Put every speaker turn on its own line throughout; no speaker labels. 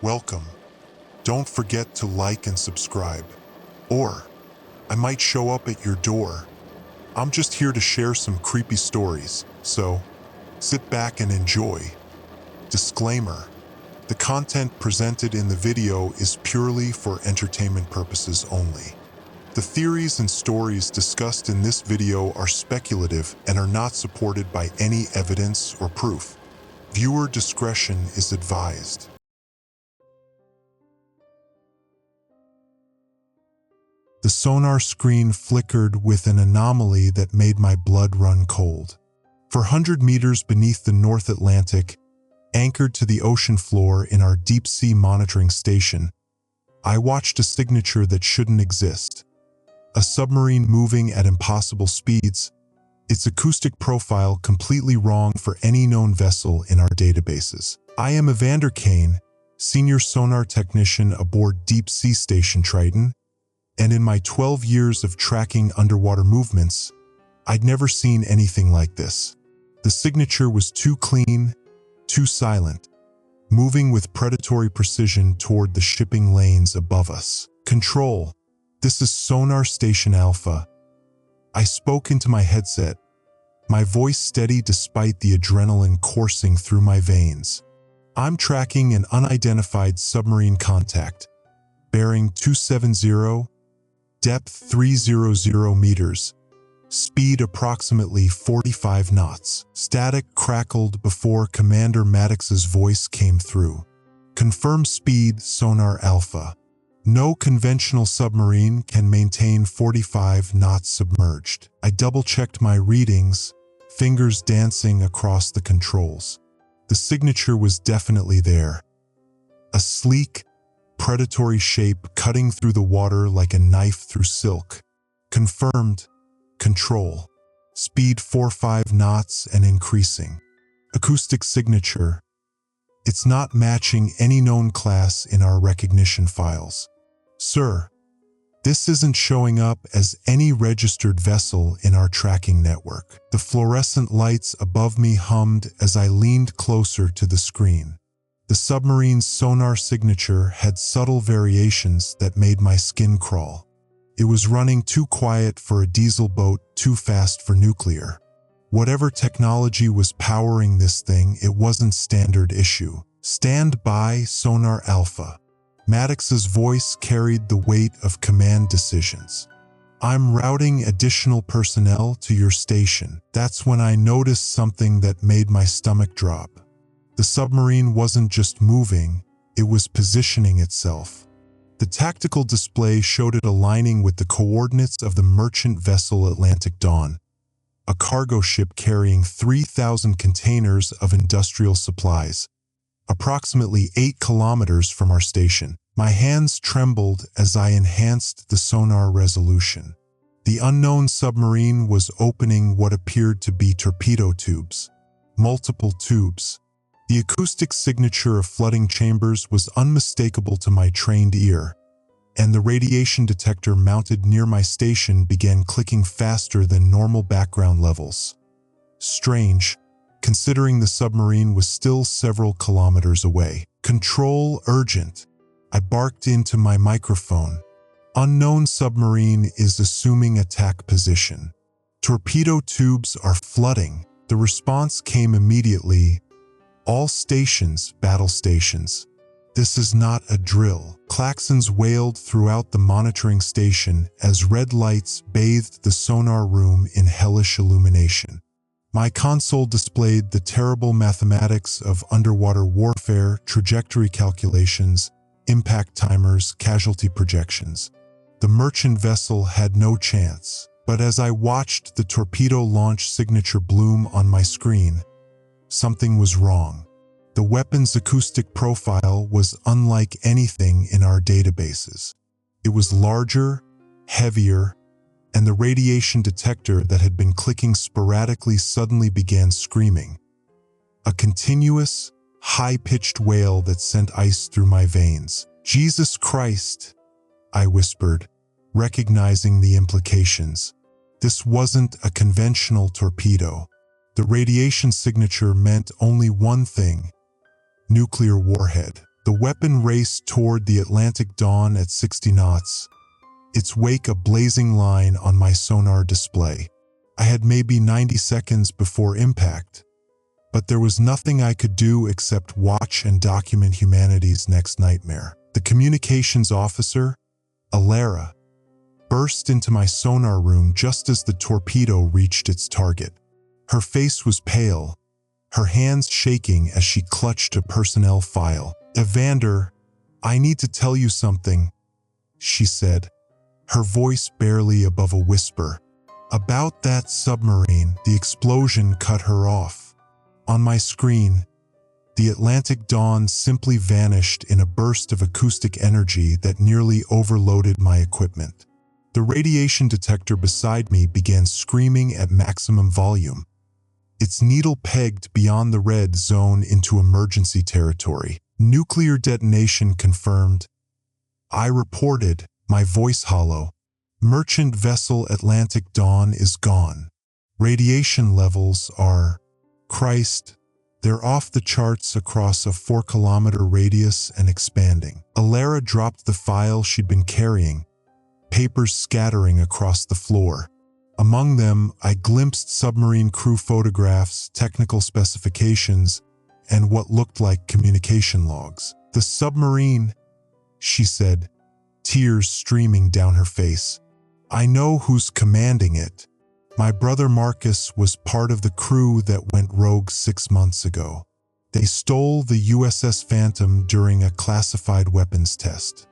welcome. Don't forget to like and subscribe. Or, I might show up at your door. I'm just here to share some creepy stories, so sit back and enjoy. Disclaimer: the content presented in the video is purely for entertainment purposes only. The theories and stories discussed in this video are speculative and are not supported by any evidence or proof. Viewer discretion is advised. The sonar screen flickered with an anomaly that made my blood run cold. For 100 meters beneath the North Atlantic, anchored to the ocean floor in our deep-sea monitoring station, I watched a signature that shouldn't exist. A submarine moving at impossible speeds, its acoustic profile completely wrong for any known vessel in our databases. I am Evander Kane, senior sonar technician aboard Deep Sea Station Triton, and in my 12 years of tracking underwater movements, I'd never seen anything like this. The signature was too clean, too silent, moving with predatory precision toward the shipping lanes above us. Control, this is Sonar Station Alpha. I spoke into my headset, my voice steady despite the adrenaline coursing through my veins. I'm tracking an unidentified submarine contact, bearing 270, depth 300 meters, speed approximately 45 knots. Static crackled before Commander Maddox's voice came through. Confirm speed, Sonar Alpha. No conventional submarine can maintain 45 knots submerged. I double-checked my readings, fingers dancing across the controls. The signature was definitely there. A sleek, predatory shape cutting through the water like a knife through silk. Confirmed. Control. Speed 45 knots and increasing. Acoustic signature. It's not matching any known class in our recognition files. Sir, this isn't showing up as any registered vessel in our tracking network. The fluorescent lights above me hummed as I leaned closer to the screen. The submarine's sonar signature had subtle variations that made my skin crawl. It was running too quiet for a diesel boat, too fast for nuclear. Whatever technology was powering this thing, it wasn't standard issue. Stand by, Sonar Alpha. Maddox's voice carried the weight of command decisions. I'm routing additional personnel to your station. That's when I noticed something that made my stomach drop. The submarine wasn't just moving, it was positioning itself. The tactical display showed it aligning with the coordinates of the merchant vessel Atlantic Dawn, a cargo ship carrying 3,000 containers of industrial supplies, approximately 8 kilometers from our station. My hands trembled as I enhanced the sonar resolution. The unknown submarine was opening what appeared to be torpedo tubes. Multiple tubes. The acoustic signature of flooding chambers was unmistakable to my trained ear, and the radiation detector mounted near my station began clicking faster than normal background levels. Strange, considering the submarine was still several kilometers away. Control urgent. I barked into my microphone. Unknown submarine is assuming attack position. Torpedo tubes are flooding. The response came immediately. All stations, battle stations. This is not a drill. Klaxons wailed throughout the monitoring station as red lights bathed the sonar room in hellish illumination. My console displayed the terrible mathematics of underwater warfare, trajectory calculations, impact timers, casualty projections. The merchant vessel had no chance, but as I watched the torpedo launch signature bloom on my screen, something was wrong. The weapon's acoustic profile was unlike anything in our databases. It was larger, heavier, and the radiation detector that had been clicking sporadically suddenly began screaming. A continuous, high-pitched wail that sent ice through my veins. Jesus Christ, I whispered, recognizing the implications. This wasn't a conventional torpedo. The radiation signature meant only one thing: nuclear warhead. The weapon raced toward the Atlantic dawn at 60 knots, its wake a blazing line on my sonar display. I had maybe 90 seconds before impact, but there was nothing I could do except watch and document humanity's next nightmare. The communications officer, Alara, burst into my sonar room just as the torpedo reached its target. Her face was pale, her hands shaking as she clutched a personnel file. "Evander, I need to tell you something," she said, her voice barely above a whisper. "About that submarine." The explosion cut her off. On my screen, the Atlantic dawn simply vanished in a burst of acoustic energy that nearly overloaded my equipment. The radiation detector beside me began screaming at maximum volume, its needle pegged beyond the red zone into emergency territory. "Nuclear detonation confirmed," I reported, my voice hollow. "Merchant vessel Atlantic Dawn is gone. Radiation levels are... Christ, they're off the charts across a 4-kilometer radius and expanding." Alara dropped the file she'd been carrying, papers scattering across the floor. Among them, I glimpsed submarine crew photographs, technical specifications, and what looked like communication logs. "The submarine," she said, tears streaming down her face. "I know who's commanding it. My brother Marcus was part of the crew that went rogue 6 months ago. They stole the USS Phantom during a classified weapons test.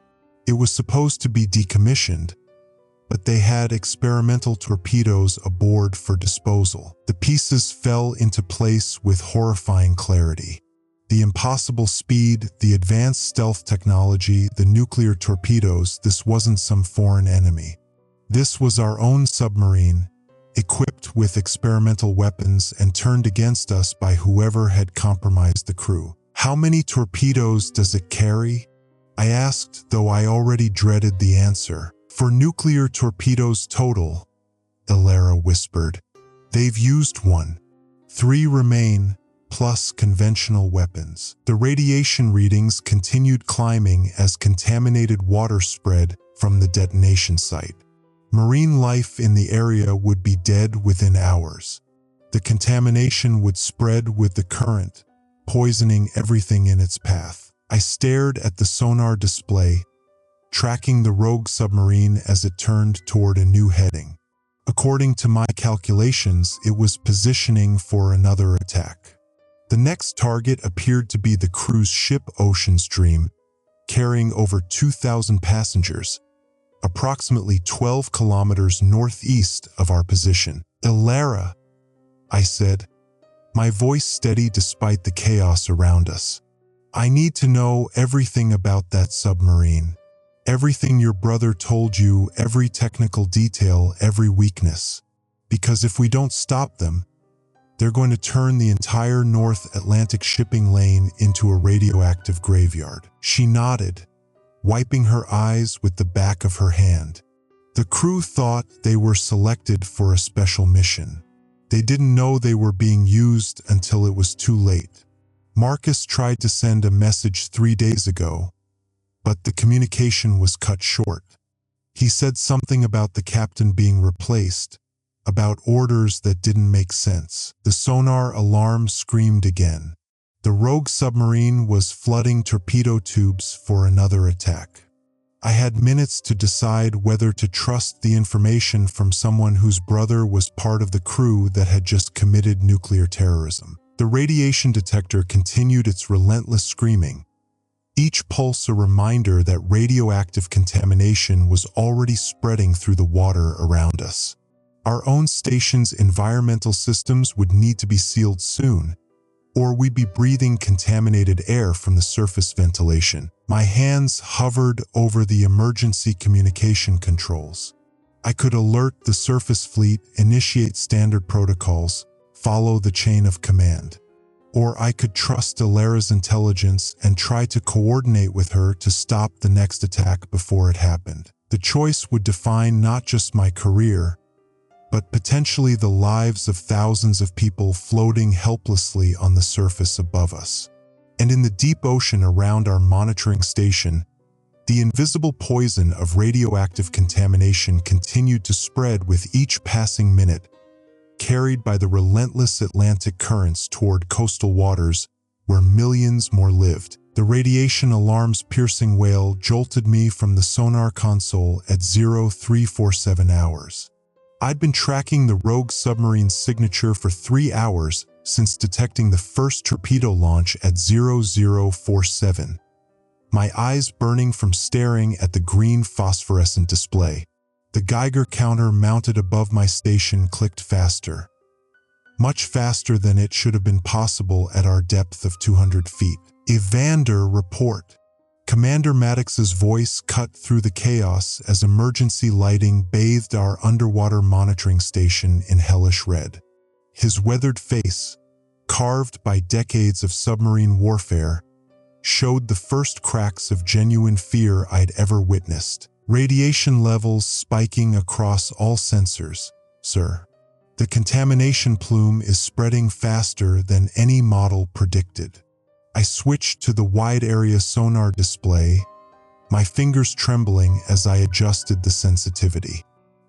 It was supposed to be decommissioned, but they had experimental torpedoes aboard for disposal. The pieces fell into place with horrifying clarity. The impossible speed, the advanced stealth technology, the nuclear torpedoes, this wasn't some foreign enemy. This was our own submarine, equipped with experimental weapons and turned against us by whoever had compromised the crew." "How many torpedoes does it carry?" I asked, though I already dreaded the answer. "For nuclear torpedoes total," Alara whispered. "They've used 1. 3 remain, plus conventional weapons." The radiation readings continued climbing as contaminated water spread from the detonation site. Marine life in the area would be dead within hours. The contamination would spread with the current, poisoning everything in its path. I stared at the sonar display, tracking the rogue submarine as it turned toward a new heading. According to my calculations, it was positioning for another attack. The next target appeared to be the cruise ship Ocean's Dream, carrying over 2,000 passengers, approximately 12 kilometers northeast of our position. "Alara," I said, my voice steady despite the chaos around us. "I need to know everything about that submarine. Everything your brother told you, every technical detail, every weakness. Because if we don't stop them, they're going to turn the entire North Atlantic shipping lane into a radioactive graveyard." She nodded, wiping her eyes with the back of her hand. "The crew thought they were selected for a special mission. They didn't know they were being used until it was too late. Marcus tried to send a message 3 days ago, but the communication was cut short. He said something about the captain being replaced, about orders that didn't make sense." The sonar alarm screamed again. The rogue submarine was flooding torpedo tubes for another attack. I had minutes to decide whether to trust the information from someone whose brother was part of the crew that had just committed nuclear terrorism. The radiation detector continued its relentless screaming, each pulse a reminder that radioactive contamination was already spreading through the water around us. Our own station's environmental systems would need to be sealed soon, or we'd be breathing contaminated air from the surface ventilation. My hands hovered over the emergency communication controls. I could alert the surface fleet, initiate standard protocols, follow the chain of command. Or I could trust Alara's intelligence and try to coordinate with her to stop the next attack before it happened. The choice would define not just my career, but potentially the lives of thousands of people floating helplessly on the surface above us. And in the deep ocean around our monitoring station, the invisible poison of radioactive contamination continued to spread with each passing minute, carried by the relentless Atlantic currents toward coastal waters where millions more lived. The radiation alarm's piercing wail jolted me from the sonar console at 0347 hours. I'd been tracking the rogue submarine's signature for 3 hours since detecting the first torpedo launch at 0047. My eyes burning from staring at the green phosphorescent display. The Geiger counter mounted above my station clicked faster. Much faster than it should have been possible at our depth of 200 feet. Evander, report. Commander Maddox's voice cut through the chaos as emergency lighting bathed our underwater monitoring station in hellish red. His weathered face, carved by decades of submarine warfare, showed the first cracks of genuine fear I'd ever witnessed. Radiation levels spiking across all sensors, sir. The contamination plume is spreading faster than any model predicted. I switched to the wide-area sonar display, my fingers trembling as I adjusted the sensitivity.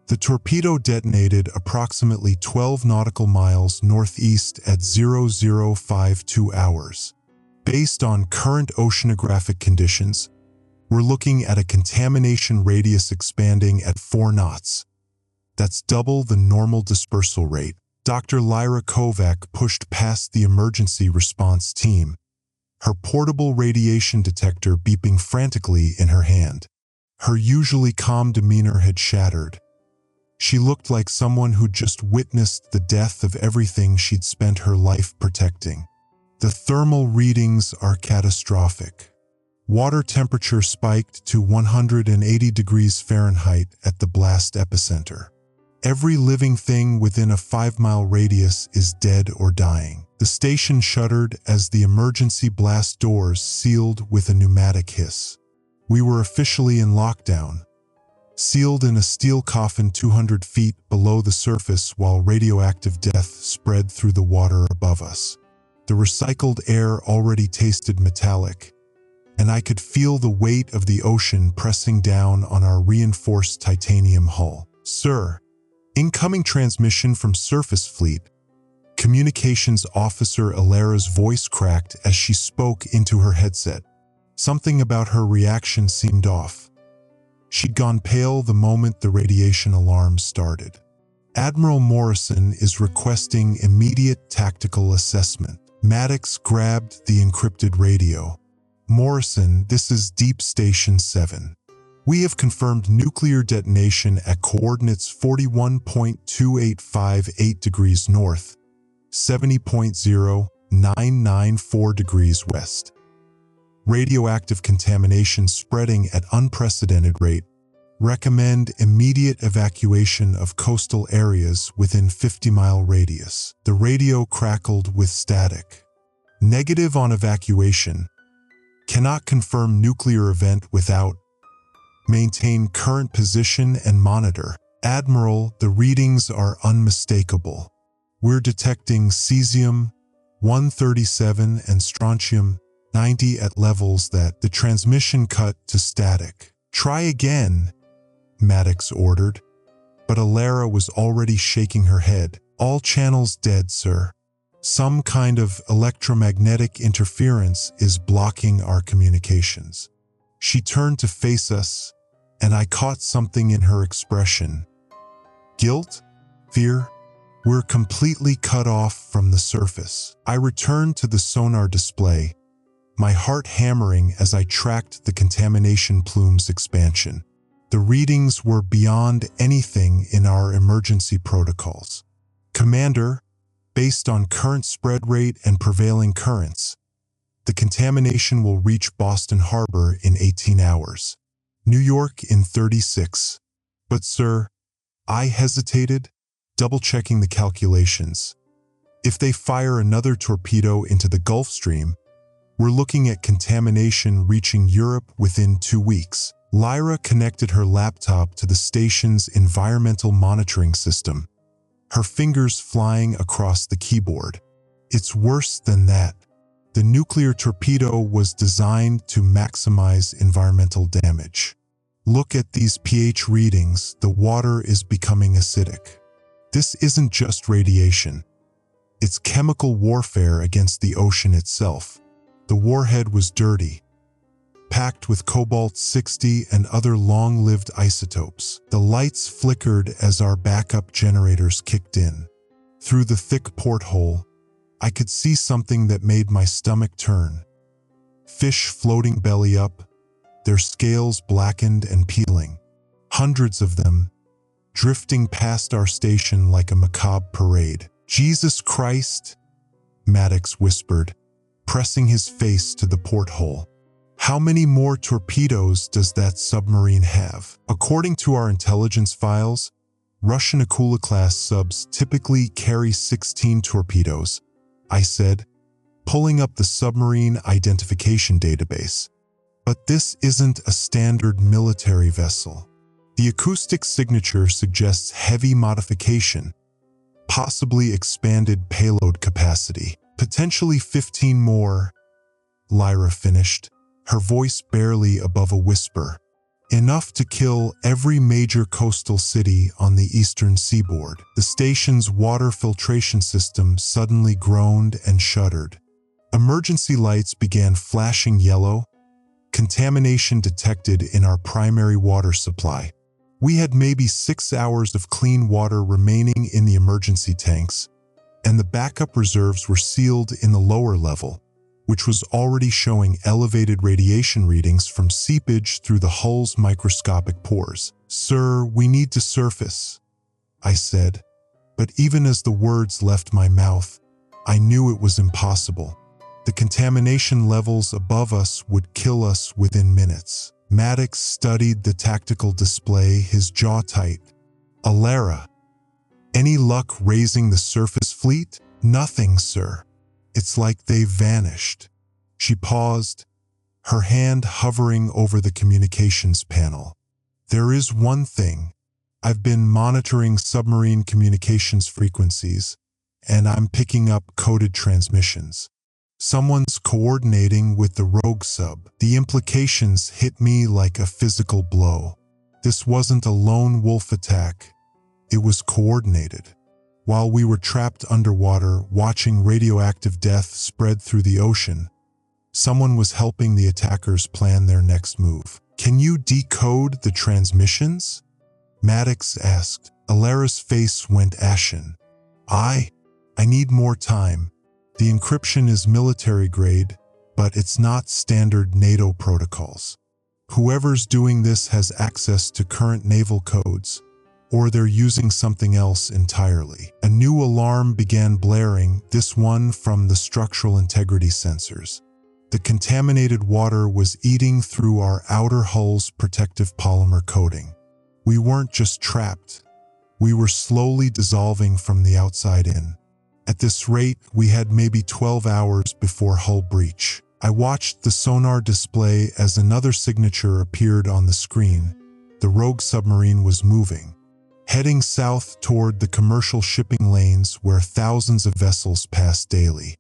The torpedo detonated approximately 12 nautical miles northeast at 0052 hours. Based on current oceanographic conditions, we're looking at a contamination radius expanding at 4 knots. That's double the normal dispersal rate. Dr. Lyra Kovac pushed past the emergency response team, her portable radiation detector beeping frantically in her hand. Her usually calm demeanor had shattered. She looked like someone who'd just witnessed the death of everything she'd spent her life protecting. The thermal readings are catastrophic. Water temperature spiked to 180 degrees Fahrenheit at the blast epicenter. Every living thing within a 5-mile radius is dead or dying. The station shuddered as the emergency blast doors sealed with a pneumatic hiss. We were officially in lockdown, sealed in a steel coffin 200 feet below the surface while radioactive death spread through the water above us. The recycled air already tasted metallic, and I could feel the weight of the ocean pressing down on our reinforced titanium hull. Sir, incoming transmission from Surface Fleet. Communications Officer Alara's voice cracked as she spoke into her headset. Something about her reaction seemed off. She'd gone pale the moment the radiation alarm started. Admiral Morrison is requesting immediate tactical assessment. Maddox grabbed the encrypted radio. Morrison, this is Deep Station 7. We have confirmed nuclear detonation at coordinates 41.2858 degrees north, 70.0994 degrees west. Radioactive contamination spreading at unprecedented rate. Recommend immediate evacuation of coastal areas within 50-mile radius. The radio crackled with static. Negative on evacuation. Cannot confirm nuclear event without. Maintain current position and monitor. Admiral, the readings are unmistakable. We're detecting cesium-137 and strontium-90 at levels that the transmission cut to static. Try again, Maddox ordered, but Alara was already shaking her head. All channels dead, sir. Some kind of electromagnetic interference is blocking our communications. She turned to face us, and I caught something in her expression. Guilt? Fear? We're completely cut off from the surface. I returned to the sonar display, my heart hammering as I tracked the contamination plume's expansion. The readings were beyond anything in our emergency protocols. Commander, based on current spread rate and prevailing currents, the contamination will reach Boston Harbor in 18 hours. New York in 36. But sir, I hesitated, double-checking the calculations. If they fire another torpedo into the Gulf Stream, we're looking at contamination reaching Europe within 2 weeks. Lyra connected her laptop to the station's environmental monitoring system, her fingers flying across the keyboard. It's worse than that. The nuclear torpedo was designed to maximize environmental damage. Look at these pH readings. The water is becoming acidic. This isn't just radiation. It's chemical warfare against the ocean itself. The warhead was dirty, packed with cobalt-60 and other long-lived isotopes. The lights flickered as our backup generators kicked in. Through the thick porthole, I could see something that made my stomach turn. Fish floating belly up, their scales blackened and peeling. Hundreds of them, drifting past our station like a macabre parade. "Jesus Christ," Maddox whispered, pressing his face to the porthole. "How many more torpedoes does that submarine have?" According to our intelligence files, Russian Akula-class subs typically carry 16 torpedoes, I said, pulling up the submarine identification database. But this isn't a standard military vessel. The acoustic signature suggests heavy modification, possibly expanded payload capacity. "Potentially 15 more," Lyra finished, her voice barely above a whisper. "Enough to kill every major coastal city on the eastern seaboard." The station's water filtration system suddenly groaned and shuddered. Emergency lights began flashing yellow, contamination detected in our primary water supply. We had maybe 6 hours of clean water remaining in the emergency tanks, and the backup reserves were sealed in the lower level, which was already showing elevated radiation readings from seepage through the hull's microscopic pores. "Sir, we need to surface," I said, but even as the words left my mouth, I knew it was impossible. The contamination levels above us would kill us within minutes. Maddox studied the tactical display, his jaw tight. "Alara, any luck raising the surface fleet?" "Nothing, sir. It's like they've vanished." She paused, her hand hovering over the communications panel. "There is one thing. I've been monitoring submarine communications frequencies, and I'm picking up coded transmissions. Someone's coordinating with the rogue sub." The implications hit me like a physical blow. This wasn't a lone wolf attack. It was coordinated. While we were trapped underwater, watching radioactive death spread through the ocean, someone was helping the attackers plan their next move. "Can you decode the transmissions?" Maddox asked. Alara's face went ashen. I need more time. The encryption is military grade, but it's not standard NATO protocols. Whoever's doing this has access to current naval codes, or they're using something else entirely. A new alarm began blaring, this one from the structural integrity sensors. The contaminated water was eating through our outer hull's protective polymer coating. We weren't just trapped. We were slowly dissolving from the outside in. At this rate, we had maybe 12 hours before hull breach. I watched the sonar display as another signature appeared on the screen. The rogue submarine was moving, heading south toward the commercial shipping lanes where thousands of vessels pass daily.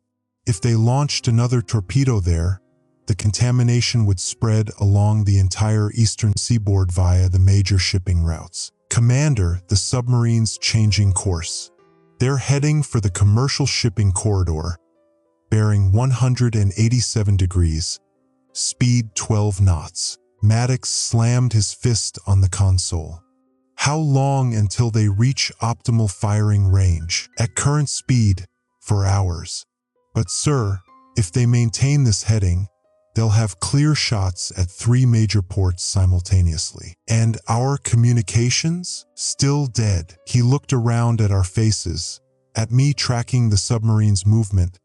If they launched another torpedo there, the contamination would spread along the entire eastern seaboard via the major shipping routes. "Commander, the submarine's changing course. They're heading for the commercial shipping corridor, bearing 187 degrees, speed 12 knots. Maddox slammed his fist on the console. "How long until they reach optimal firing range?" "At current speed, for hours. But sir, if they maintain this heading, they'll have clear shots at 3 major ports simultaneously. And our communications? Still dead." He looked around at our faces, at me tracking the submarine's movement,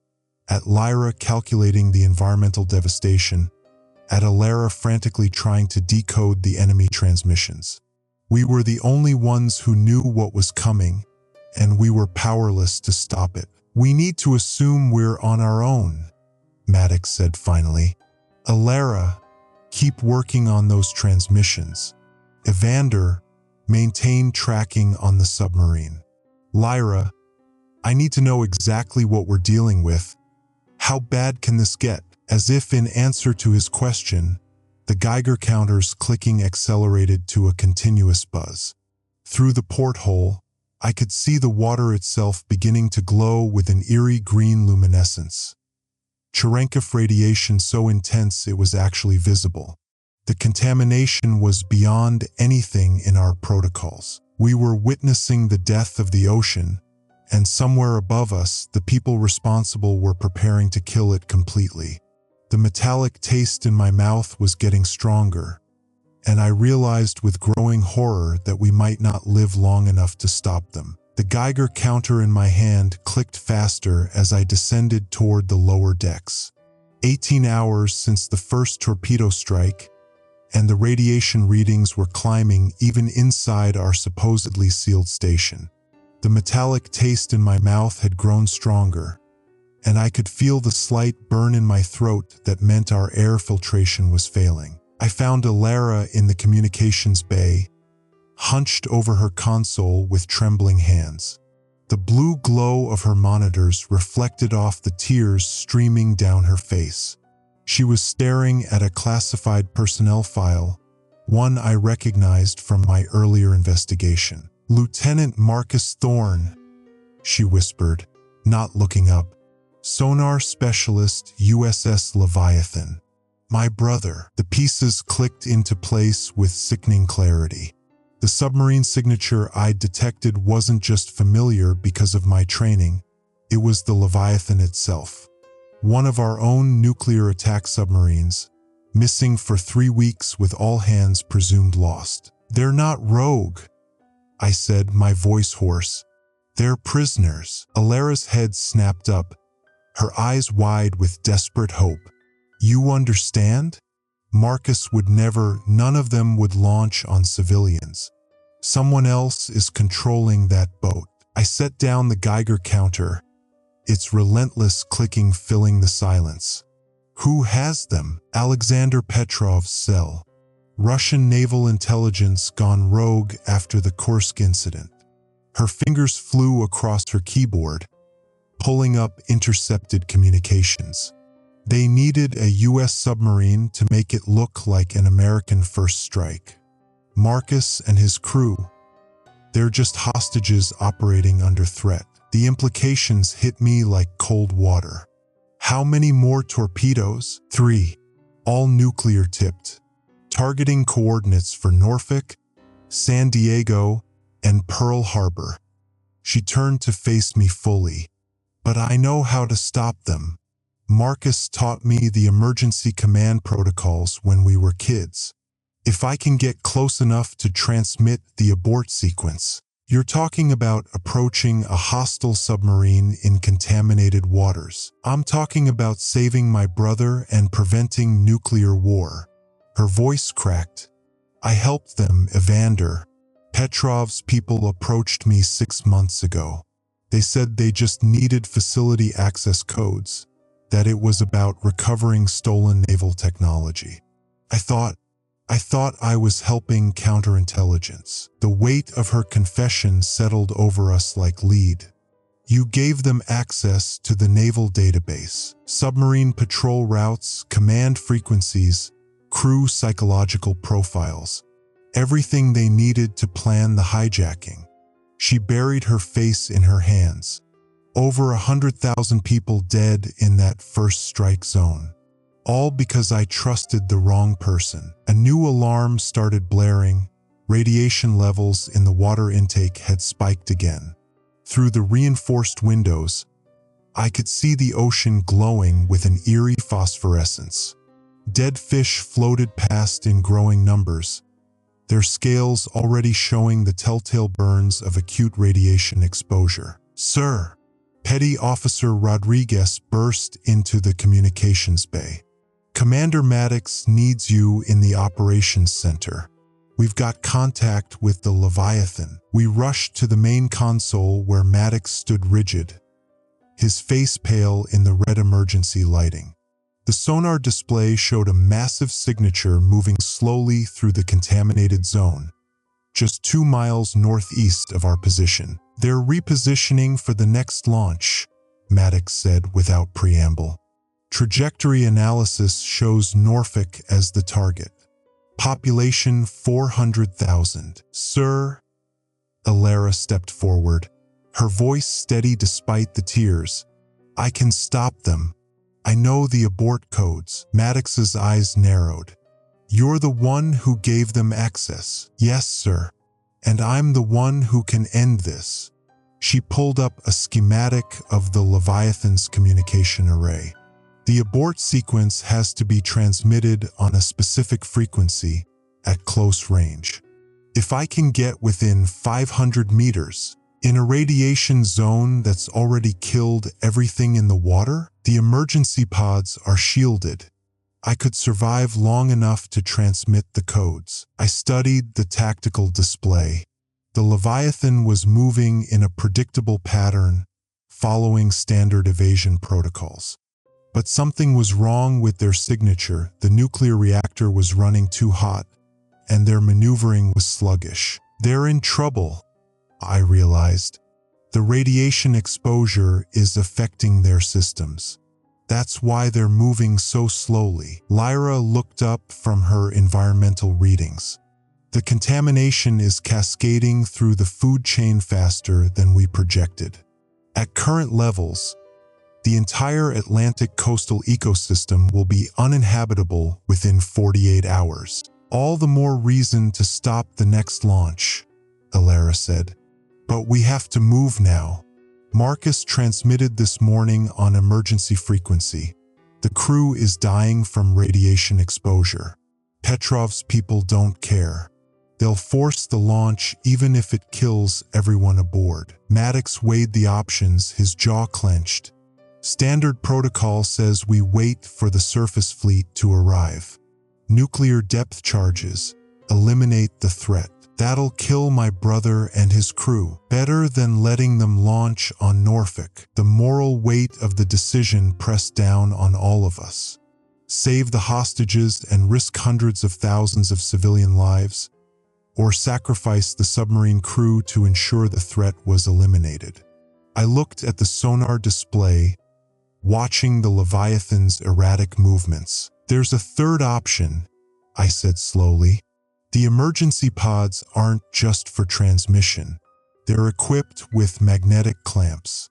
at Lyra calculating the environmental devastation, at Alara frantically trying to decode the enemy transmissions. We were the only ones who knew what was coming, and we were powerless to stop it. "We need to assume we're on our own," Maddox said finally. "Alara, keep working on those transmissions. Evander, maintain tracking on the submarine. Lyra, I need to know exactly what we're dealing with. How bad can this get? As if in answer to his question, the Geiger counter's clicking accelerated to a continuous buzz. Through the porthole, I could see the water itself beginning to glow with an eerie green luminescence. Cherenkov radiation so intense it was actually visible. The contamination was beyond anything in our protocols. We were witnessing the death of the ocean, and somewhere above us, the people responsible were preparing to kill it completely. The metallic taste in my mouth was getting stronger, and I realized with growing horror that we might not live long enough to stop them. The Geiger counter in my hand clicked faster as I descended toward the lower decks. 18 hours since the first torpedo strike, and the radiation readings were climbing even inside our supposedly sealed station. The metallic taste in my mouth had grown stronger, and I could feel the slight burn in my throat that meant our air filtration was failing. I found Alara in the communications bay, hunched over her console with trembling hands. The blue glow of her monitors reflected off the tears streaming down her face. She was staring at a classified personnel file, one I recognized from my earlier investigation. "Lieutenant Marcus Thorne," she whispered, not looking up. "Sonar Specialist, USS Leviathan. My brother." The pieces clicked into place with sickening clarity. The submarine signature I'd detected wasn't just familiar because of my training, it was the Leviathan itself. One of our own nuclear attack submarines, missing for 3 weeks with all hands presumed lost. "They're not rogue," I said, my voice hoarse. "They're prisoners." Alara's head snapped up, her eyes wide with desperate hope. "You understand? Marcus would never, none of them would launch on civilians. Someone else is controlling that boat." I set down the Geiger counter, its relentless clicking filling the silence. "Who has them?" "Alexander Petrov's cell. Russian naval intelligence gone rogue after the Kursk incident." Her fingers flew across her keyboard, pulling up intercepted communications. "They needed a U.S. submarine to make it look like an American first strike. Marcus and his crew, they're just hostages operating under threat." The implications hit me like cold water. How many more torpedoes? 3. All nuclear tipped. Targeting coordinates for Norfolk, San Diego, and Pearl Harbor. She turned to face me fully. "But I know how to stop them. Marcus taught me the emergency command protocols when we were kids. If I can get close enough to transmit the abort sequence." "You're talking about approaching a hostile submarine in contaminated waters. I'm talking about saving my brother and preventing nuclear war." Her voice cracked. "I helped them, Evander. Petrov's people approached me 6 months ago. They said they just needed facility access codes, that it was about recovering stolen naval technology. I thought I was helping counterintelligence." The weight of her confession settled over us like lead. "You gave them access to the naval database, submarine patrol routes, command frequencies, crew psychological profiles, everything they needed to plan the hijacking." She buried her face in her hands. "Over 100,000 people dead in that first strike zone. All because I trusted the wrong person." A new alarm started blaring. Radiation levels in the water intake had spiked again. Through the reinforced windows, I could see the ocean glowing with an eerie phosphorescence. Dead fish floated past in growing numbers, their scales already showing the telltale burns of acute radiation exposure. "Sir!" Petty Officer Rodriguez burst into the communications bay. "Commander Maddox needs you in the operations center. We've got contact with the Leviathan." We rushed to the main console where Maddox stood rigid, his face pale in the red emergency lighting. The sonar display showed a massive signature moving slowly through the contaminated zone, just 2 miles northeast of our position. "They're repositioning for the next launch," Maddox said without preamble. Trajectory analysis shows Norfolk as the target. Population 400,000. Sir, Alara stepped forward, her voice steady despite the tears. I can stop them. I know the abort codes. Maddox's eyes narrowed. You're the one who gave them access. Yes, sir. And I'm the one who can end this. She pulled up a schematic of the Leviathan's communication array. The abort sequence has to be transmitted on a specific frequency at close range. If I can get within 500 meters, in a radiation zone that's already killed everything in the water, the emergency pods are shielded. I could survive long enough to transmit the codes. I studied the tactical display. The Leviathan was moving in a predictable pattern, following standard evasion protocols. But something was wrong with their signature. The nuclear reactor was running too hot, and their maneuvering was sluggish. They're in trouble, I realized. The radiation exposure is affecting their systems. That's why they're moving so slowly. Lyra looked up from her environmental readings. The contamination is cascading through the food chain faster than we projected. At current levels, the entire Atlantic coastal ecosystem will be uninhabitable within 48 hours. All the more reason to stop the next launch, Alara said. But we have to move now. Marcus transmitted this morning on emergency frequency. The crew is dying from radiation exposure. Petrov's people don't care. They'll force the launch even if it kills everyone aboard. Maddox weighed the options, his jaw clenched. Standard protocol says we wait for the surface fleet to arrive. Nuclear depth charges. Eliminate the threat. That'll kill my brother and his crew. Better than letting them launch on Norfolk. The moral weight of the decision pressed down on all of us. Save the hostages and risk hundreds of thousands of civilian lives, or sacrifice the submarine crew to ensure the threat was eliminated. I looked at the sonar display, watching the Leviathan's erratic movements. There's a third option, I said slowly. The emergency pods aren't just for transmission. They're equipped with magnetic clamps.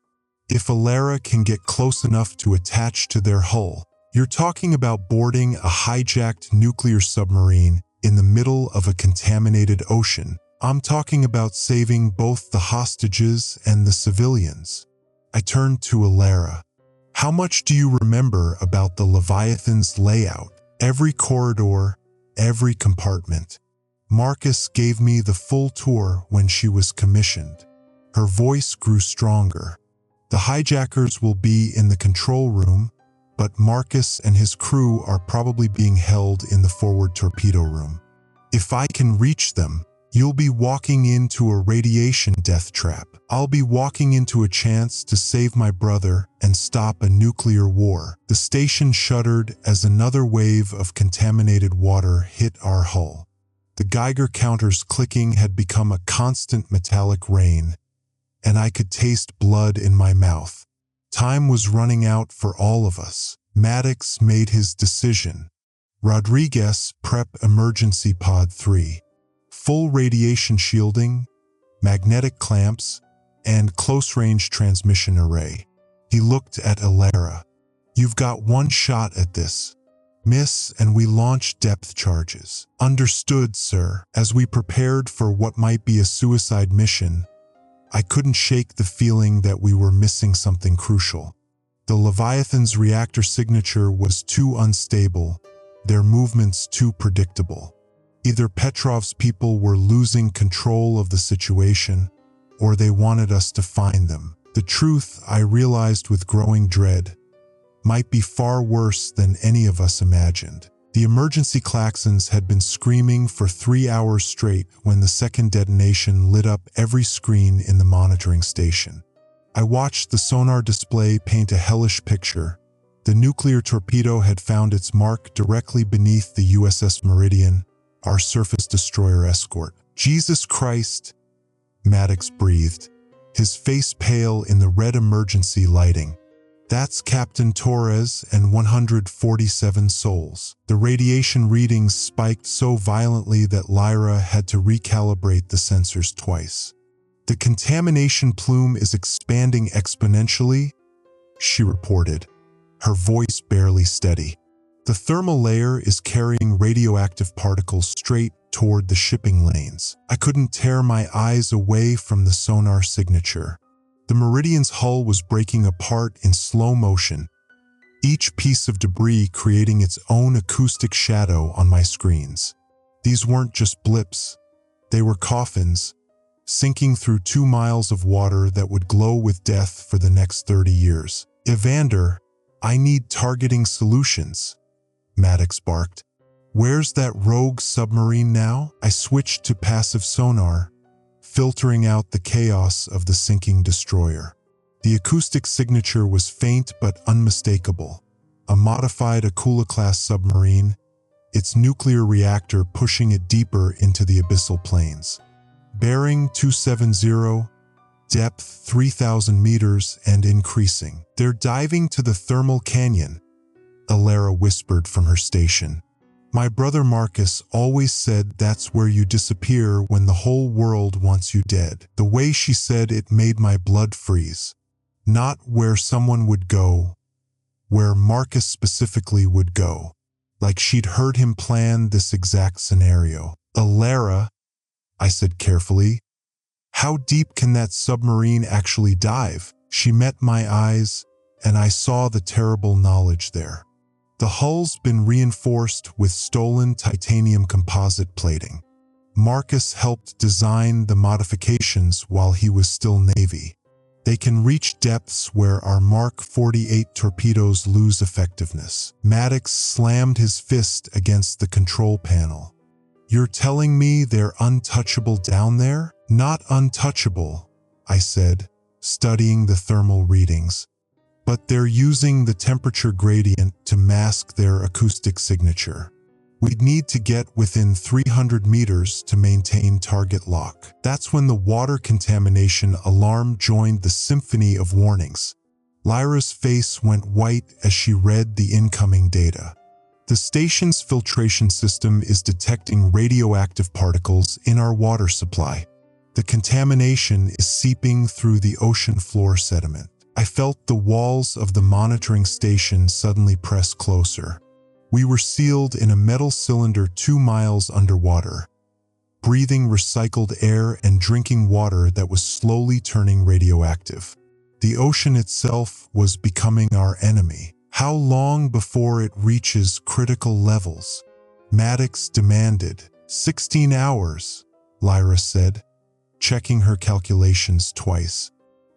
If Alara can get close enough to attach to their hull, you're talking about boarding a hijacked nuclear submarine in the middle of a contaminated ocean. I'm talking about saving both the hostages and the civilians. I turned to Alara. How much do you remember about the Leviathan's layout? Every corridor, every compartment. Marcus gave me the full tour when she was commissioned. Her voice grew stronger. The hijackers will be in the control room, but Marcus and his crew are probably being held in the forward torpedo room. If I can reach them, you'll be walking into a radiation death trap. I'll be walking into a chance to save my brother and stop a nuclear war. The station shuddered as another wave of contaminated water hit our hull. The Geiger counter's clicking had become a constant metallic rain, and I could taste blood in my mouth. Time was running out for all of us. Maddox made his decision. Rodriguez, prep emergency pod 3. Full radiation shielding, magnetic clamps, and close-range transmission array. He looked at Alara. You've got one shot at this, miss, and we launch depth charges. Understood, sir. As we prepared for what might be a suicide mission, I couldn't shake the feeling that we were missing something crucial. The Leviathan's reactor signature was too unstable, their movements too predictable. Either Petrov's people were losing control of the situation, or they wanted us to find them. The truth, I realized with growing dread, might be far worse than any of us imagined. The emergency klaxons had been screaming for 3 hours straight when the second detonation lit up every screen in the monitoring station. I watched the sonar display paint a hellish picture. The nuclear torpedo had found its mark directly beneath the USS Meridian, our surface destroyer escort. Jesus Christ, Maddox breathed, his face pale in the red emergency lighting. That's Captain Torres and 147 souls. The radiation readings spiked so violently that Lyra had to recalibrate the sensors twice. The contamination plume is expanding exponentially, she reported, her voice barely steady. The thermal layer is carrying radioactive particles straight toward the shipping lanes. I couldn't tear my eyes away from the sonar signature. The Meridian's hull was breaking apart in slow motion, each piece of debris creating its own acoustic shadow on my screens. These weren't just blips, they were coffins, sinking through 2 miles of water that would glow with death for the next 30 years. Evander, I need targeting solutions, Maddox barked. Where's that rogue submarine now? I switched to passive sonar, filtering out the chaos of the sinking destroyer. The acoustic signature was faint but unmistakable. A modified Akula-class submarine, its nuclear reactor pushing it deeper into the abyssal plains. Bearing 270, depth 3,000 meters and increasing. They're diving to the thermal canyon, Alara whispered from her station. My brother Marcus always said that's where you disappear when the whole world wants you dead. The way she said it made my blood freeze. Not where someone would go, where Marcus specifically would go. Like she'd heard him plan this exact scenario. Alara, I said carefully, how deep can that submarine actually dive? She met my eyes, and I saw the terrible knowledge there. The hull's been reinforced with stolen titanium composite plating. Marcus helped design the modifications while he was still Navy. They can reach depths where our Mark 48 torpedoes lose effectiveness. Maddox slammed his fist against the control panel. You're telling me they're untouchable down there? Not untouchable, I said, studying the thermal readings. But they're using the temperature gradient to mask their acoustic signature. We'd need to get within 300 meters to maintain target lock. That's when the water contamination alarm joined the symphony of warnings. Lyra's face went white as she read the incoming data. The station's filtration system is detecting radioactive particles in our water supply. The contamination is seeping through the ocean floor sediment. I felt the walls of the monitoring station suddenly press closer. We were sealed in a metal cylinder 2 miles underwater, breathing recycled air and drinking water that was slowly turning radioactive. The ocean itself was becoming our enemy. How long before it reaches critical levels? Maddox demanded. 16 hours, Lyra said, checking her calculations twice.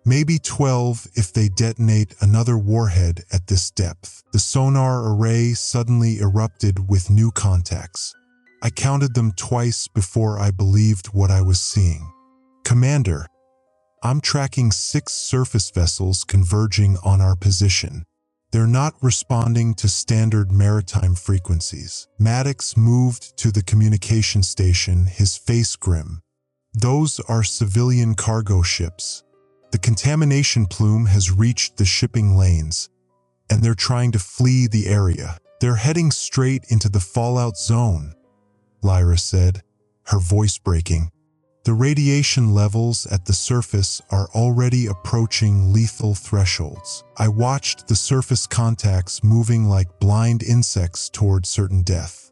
Maybe 12 if they detonate another warhead at this depth. The sonar array suddenly erupted with new contacts. I counted them twice before I believed what I was seeing. Commander, I'm tracking 6 surface vessels converging on our position. They're not responding to standard maritime frequencies. Maddox moved to the communication station, his face grim. Those are civilian cargo ships. The contamination plume has reached the shipping lanes, and they're trying to flee the area. They're heading straight into the fallout zone, Lyra said, her voice breaking. The radiation levels at the surface are already approaching lethal thresholds. I watched the surface contacts moving like blind insects toward certain death.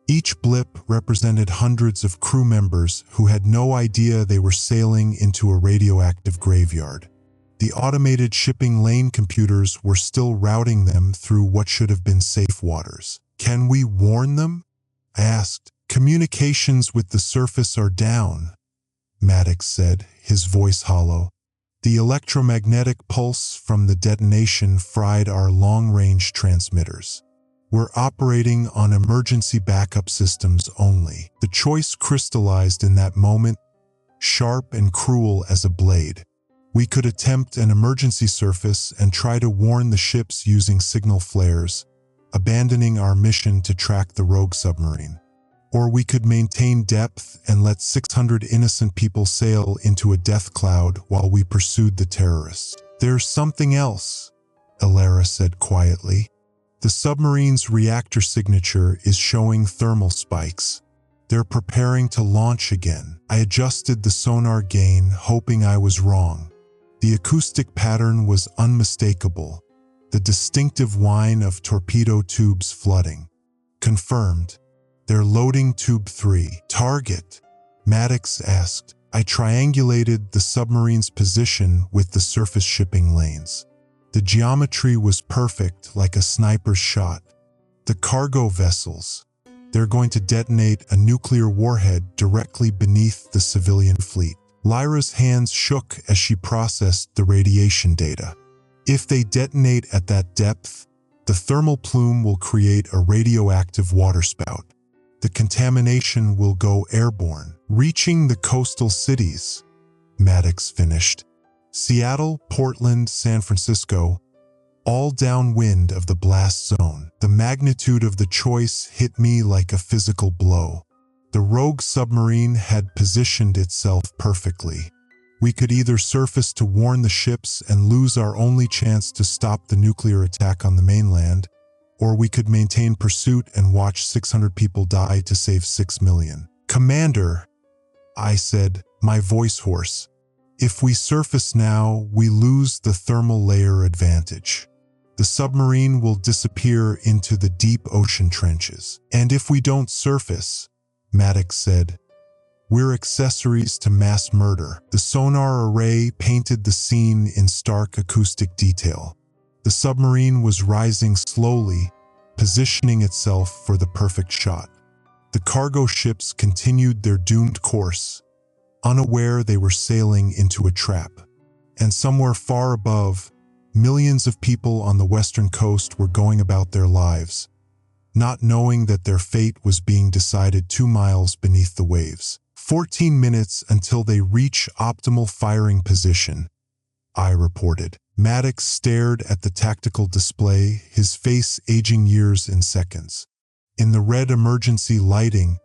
Each blip represented hundreds of crew members who had no idea they were sailing into a radioactive graveyard. The automated shipping lane computers were still routing them through what should have been safe waters. Can we warn them? I asked. Communications with the surface are down, Maddox said, his voice hollow. The electromagnetic pulse from the detonation fried our long-range transmitters. We're operating on emergency backup systems only. The choice crystallized in that moment, sharp and cruel as a blade. We could attempt an emergency surface and try to warn the ships using signal flares, abandoning our mission to track the rogue submarine. Or we could maintain depth and let 600 innocent people sail into a death cloud while we pursued the terrorists. There's something else, Elara said quietly. The submarine's reactor signature is showing thermal spikes. They're preparing to launch again. I adjusted the sonar gain, hoping I was wrong. The acoustic pattern was unmistakable, the distinctive whine of torpedo tubes flooding. Confirmed. They're loading tube 3. Target? Maddox asked. I triangulated the submarine's position with the surface shipping lanes. The geometry was perfect, like a sniper's shot. The cargo vessels. They're going to detonate a nuclear warhead directly beneath the civilian fleet. Lyra's hands shook as she processed the radiation data. If they detonate at that depth, the thermal plume will create a radioactive waterspout. The contamination will go airborne, reaching the coastal cities, Maddox finished. Seattle, Portland, San Francisco, all downwind of the blast zone. The magnitude of the choice hit me like a physical blow. The rogue submarine had positioned itself perfectly. We could either surface to warn the ships and lose our only chance to stop the nuclear attack on the mainland, or we could maintain pursuit and watch 600 people die to save 6 million. Commander, I said, my voice hoarse. If we surface now, we lose the thermal layer advantage. The submarine will disappear into the deep ocean trenches. And if we don't surface, Maddox said, we're accessories to mass murder. The sonar array painted the scene in stark acoustic detail. The submarine was rising slowly, positioning itself for the perfect shot. The cargo ships continued their doomed course, unaware they were sailing into a trap. And somewhere far above, millions of people on the western coast were going about their lives, not knowing that their fate was being decided 2 miles beneath the waves. 14 minutes until they reach optimal firing position, I reported. Maddox stared at the tactical display, his face aging years in seconds. In the red emergency lighting,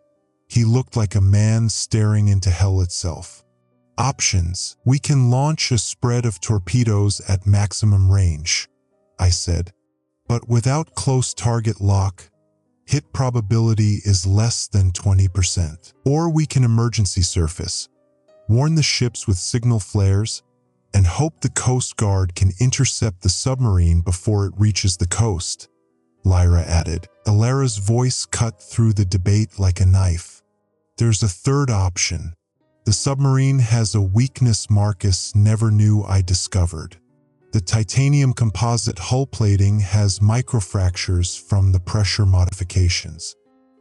he looked like a man staring into hell itself. Options. We can launch a spread of torpedoes at maximum range, I said. But without close target lock, hit probability is less than 20%. Or we can emergency surface, warn the ships with signal flares, and hope the Coast Guard can intercept the submarine before it reaches the coast, Lyra added. Elara's voice cut through the debate like a knife. There's a third option. The submarine has a weakness Marcus never knew I discovered. The titanium composite hull plating has microfractures from the pressure modifications.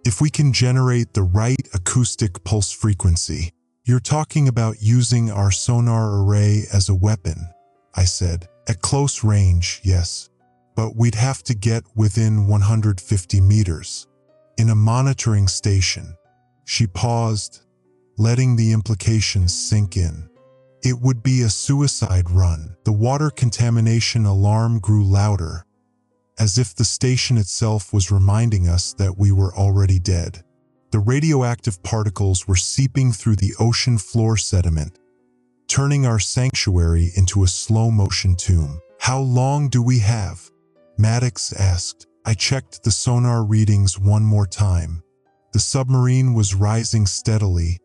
If we can generate the right acoustic pulse frequency, you're talking about using our sonar array as a weapon, I said. At close range, yes. But we'd have to get within 150 meters. In a monitoring station. She paused, letting the implications sink in. It would be a suicide run. The water contamination alarm grew louder, as if the station itself was reminding us that we were already dead. The radioactive particles were seeping through the ocean floor sediment, turning our sanctuary into a slow-motion tomb. How long do we have? Maddox asked. I checked the sonar readings one more time. The submarine was rising steadily,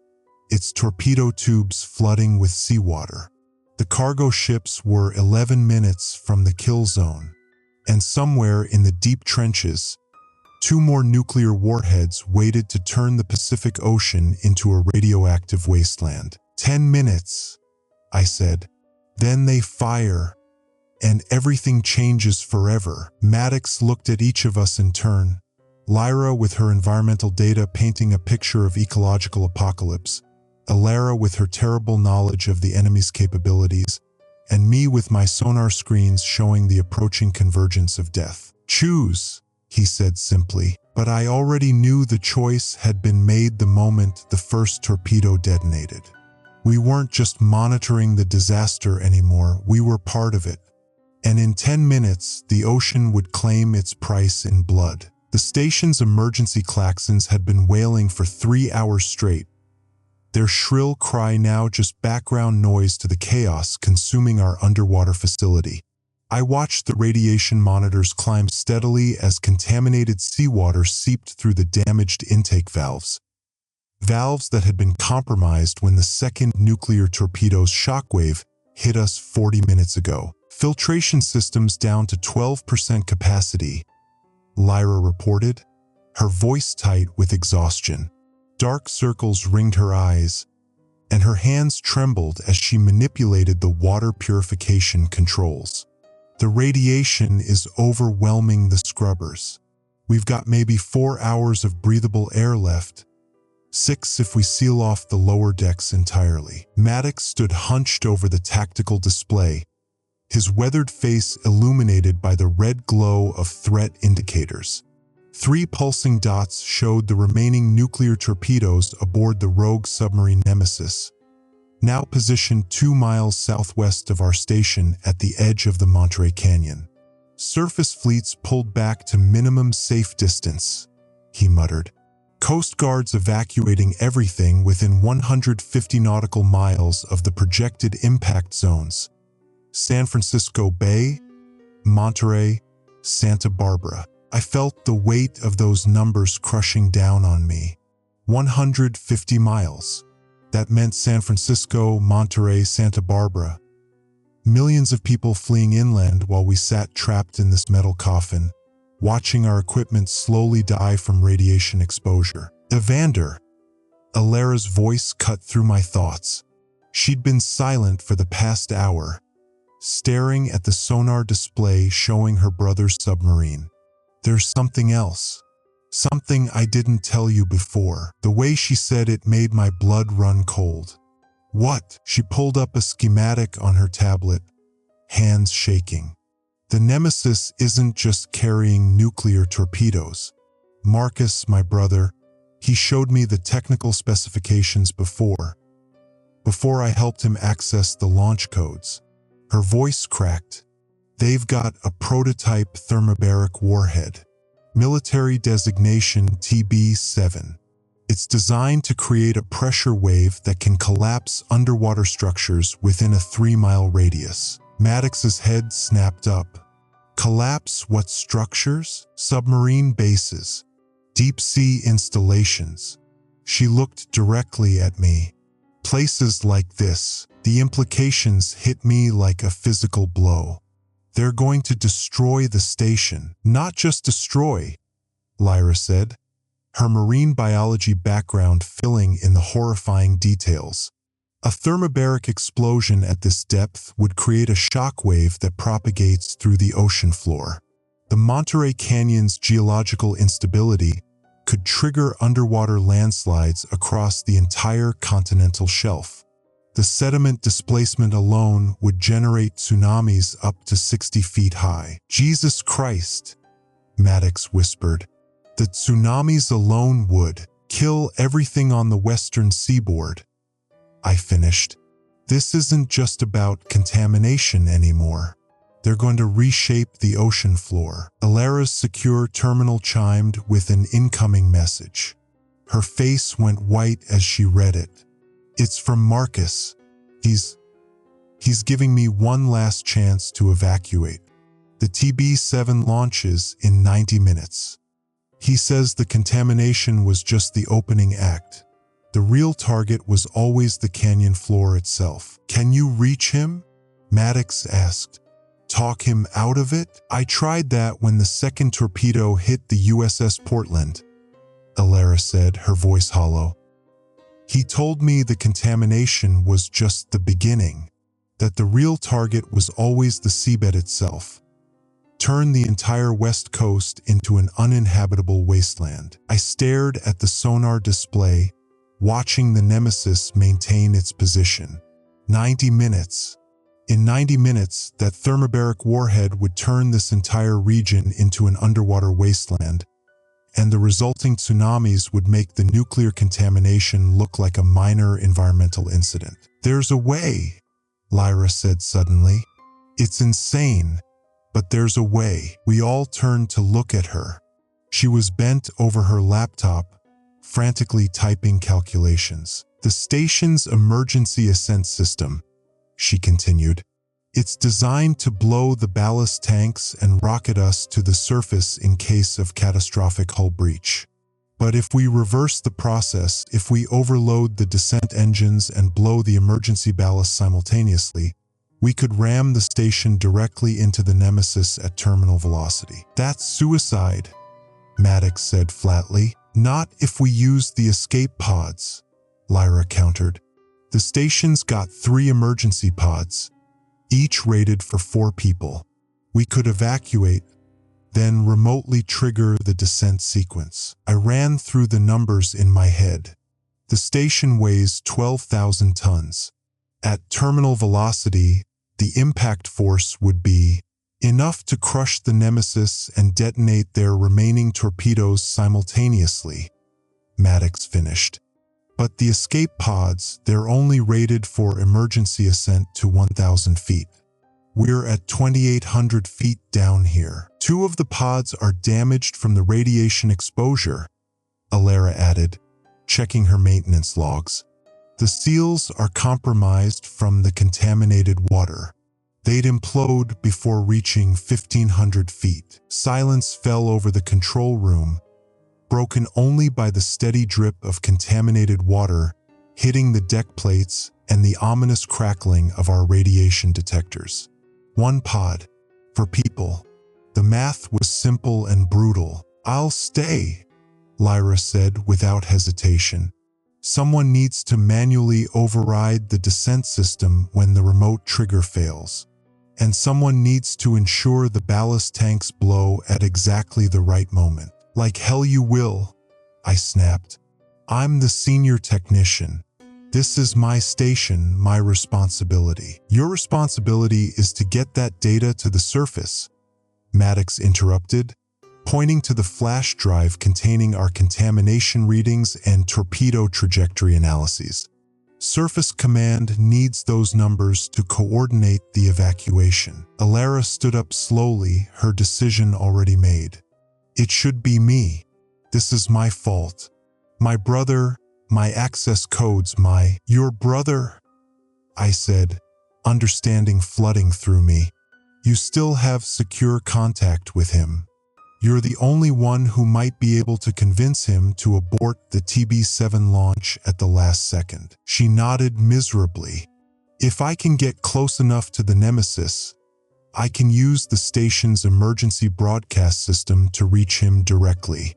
its torpedo tubes flooding with seawater. The cargo ships were 11 minutes from the kill zone, and somewhere in the deep trenches, 2 more nuclear warheads waited to turn the Pacific Ocean into a radioactive wasteland. 10 minutes, I said. Then they fire, and everything changes forever. Maddox looked at each of us in turn, Lyra with her environmental data painting a picture of ecological apocalypse, Elara with her terrible knowledge of the enemy's capabilities, and me with my sonar screens showing the approaching convergence of death. Choose, he said simply, but I already knew the choice had been made the moment the first torpedo detonated. We weren't just monitoring the disaster anymore, we were part of it. And in 10 minutes, the ocean would claim its price in blood. The station's emergency klaxons had been wailing for 3 hours straight, their shrill cry now just background noise to the chaos consuming our underwater facility. I watched the radiation monitors climb steadily as contaminated seawater seeped through the damaged intake valves. Valves that had been compromised when the second nuclear torpedo's shockwave hit us 40 minutes ago. Filtration systems down to 12% capacity, Lyra reported, her voice tight with exhaustion. Dark circles ringed her eyes, and her hands trembled as she manipulated the water purification controls. The radiation is overwhelming the scrubbers. We've got maybe 4 hours of breathable air left, 6 if we seal off the lower decks entirely. Maddox stood hunched over the tactical display, his weathered face illuminated by the red glow of threat indicators. 3 pulsing dots showed the remaining nuclear torpedoes aboard the rogue submarine Nemesis, now positioned 2 miles southwest of our station at the edge of the Monterey Canyon. Surface fleets pulled back to minimum safe distance, he muttered. Coast Guards evacuating everything within 150 nautical miles of the projected impact zones. San Francisco Bay, Monterey, Santa Barbara. I felt the weight of those numbers crushing down on me. 150 miles. That meant San Francisco, Monterey, Santa Barbara. Millions of people fleeing inland while we sat trapped in this metal coffin, watching our equipment slowly die from radiation exposure. Evander, Alara's voice cut through my thoughts. She'd been silent for the past hour, staring at the sonar display showing her brother's submarine. There's something else. Something I didn't tell you before. The way she said it made my blood run cold. What? She pulled up a schematic on her tablet, hands shaking. The Nemesis isn't just carrying nuclear torpedoes. Marcus, my brother, he showed me the technical specifications before I helped him access the launch codes. Her voice cracked. They've got a prototype thermobaric warhead. Military designation TB-7. It's designed to create a pressure wave that can collapse underwater structures within a 3-mile radius. Maddox's head snapped up. Collapse what structures? Submarine bases. Deep-sea installations. She looked directly at me. Places like this. The implications hit me like a physical blow. They're going to destroy the station. Not just destroy, Lyra said, her marine biology background filling in the horrifying details. A thermobaric explosion at this depth would create a shockwave that propagates through the ocean floor. The Monterey Canyon's geological instability could trigger underwater landslides across the entire continental shelf. The sediment displacement alone would generate tsunamis up to 60 feet high. Jesus Christ, Maddox whispered. The tsunamis alone would kill everything on the western seaboard. I finished. This isn't just about contamination anymore. They're going to reshape the ocean floor. Alara's secure terminal chimed with an incoming message. Her face went white as she read it. It's from Marcus. He's giving me one last chance to evacuate. The TB-7 launches in 90 minutes. He says the contamination was just the opening act. The real target was always the canyon floor itself. Can you reach him? Maddox asked. Talk him out of it? I tried that when the second torpedo hit the USS Portland, Alara said, her voice hollow. He told me the contamination was just the beginning, that the real target was always the seabed itself. Turn the entire west coast into an uninhabitable wasteland. I stared at the sonar display, watching the Nemesis maintain its position. 90 minutes. In 90 minutes, that thermobaric warhead would turn this entire region into an underwater wasteland, and the resulting tsunamis would make the nuclear contamination look like a minor environmental incident. There's a way, Lyra said suddenly. It's insane, but there's a way. We all turned to look at her. She was bent over her laptop, frantically typing calculations. The station's emergency ascent system, she continued, It's designed to blow the ballast tanks and rocket us to the surface in case of catastrophic hull breach. But if we reverse the process, if we overload the descent engines and blow the emergency ballast simultaneously, we could ram the station directly into the Nemesis at terminal velocity. That's suicide, Maddox said flatly. Not if we use the escape pods, Lyra countered. The station's got 3 emergency pods, each rated for 4 people. We could evacuate, then remotely trigger the descent sequence. I ran through the numbers in my head. The station weighs 12,000 tons. At terminal velocity, the impact force would be enough to crush the Nemesis and detonate their remaining torpedoes simultaneously, Maddox finished. But the escape pods, they're only rated for emergency ascent to 1,000 feet. We're at 2,800 feet down here. 2 of the pods are damaged from the radiation exposure, Alara added, checking her maintenance logs. The seals are compromised from the contaminated water. They'd implode before reaching 1,500 feet. Silence fell over the control room, broken only by the steady drip of contaminated water hitting the deck plates and the ominous crackling of our radiation detectors. 1 pod. For people. The math was simple and brutal. I'll stay, Lyra said without hesitation. Someone needs to manually override the descent system when the remote trigger fails. And someone needs to ensure the ballast tanks blow at exactly the right moment. Like hell you will, I snapped. I'm the senior technician. This is my station, my responsibility. Your responsibility is to get that data to the surface, Maddox interrupted, pointing to the flash drive containing our contamination readings and torpedo trajectory analyses. Surface Command needs those numbers to coordinate the evacuation. Alara stood up slowly, her decision already made. It should be me. This is my fault. My brother, my access codes, Your brother, I said, understanding flooding through me. You still have secure contact with him. You're the only one who might be able to convince him to abort the TB-7 launch at the last second. She nodded miserably. If I can get close enough to the Nemesis, I can use the station's emergency broadcast system to reach him directly.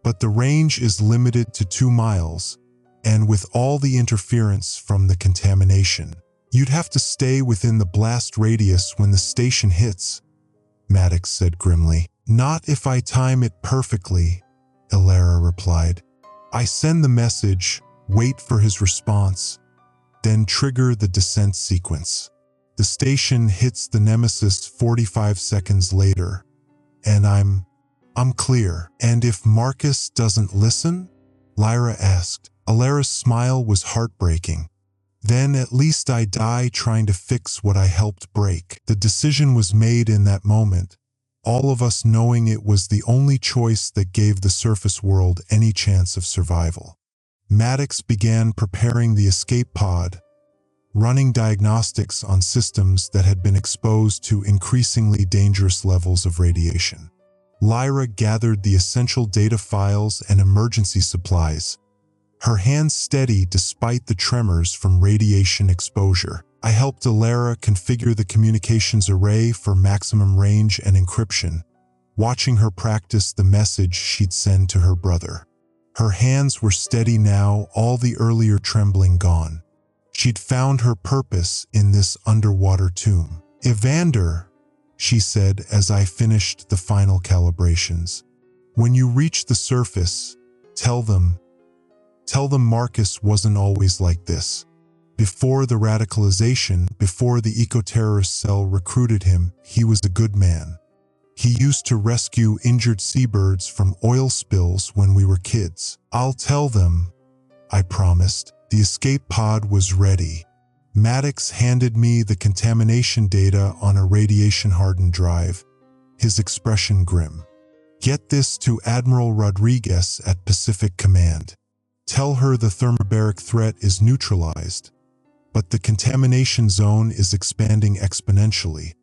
But the range is limited to 2 miles, and with all the interference from the contamination, you'd have to stay within the blast radius when the station hits, Maddox said grimly. Not if I time it perfectly, Alara replied. I send the message, wait for his response, then trigger the descent sequence. The station hits the Nemesis 45 seconds later, and I'm clear. And if Marcus doesn't listen? Lyra asked. Alara's smile was heartbreaking. Then at least I die trying to fix what I helped break. The decision was made in that moment, all of us knowing it was the only choice that gave the surface world any chance of survival. Maddox began preparing the escape pod, running diagnostics on systems that had been exposed to increasingly dangerous levels of radiation. Lyra gathered the essential data files and emergency supplies, her hands steady despite the tremors from radiation exposure. I helped Alara configure the communications array for maximum range and encryption, watching her practice the message she'd send to her brother. Her hands were steady now, all the earlier trembling gone. She'd found her purpose in this underwater tomb. Evander, she said as I finished the final calibrations. When you reach the surface, tell them Marcus wasn't always like this. Before the radicalization, before the eco-terrorist cell recruited him, he was a good man. He used to rescue injured seabirds from oil spills when we were kids. I'll tell them, I promised. The escape pod was ready. Maddox handed me the contamination data on a radiation-hardened drive, his expression grim. Get this to Admiral Rodriguez at Pacific Command. Tell her the thermobaric threat is neutralized. but the contamination zone is expanding exponentially,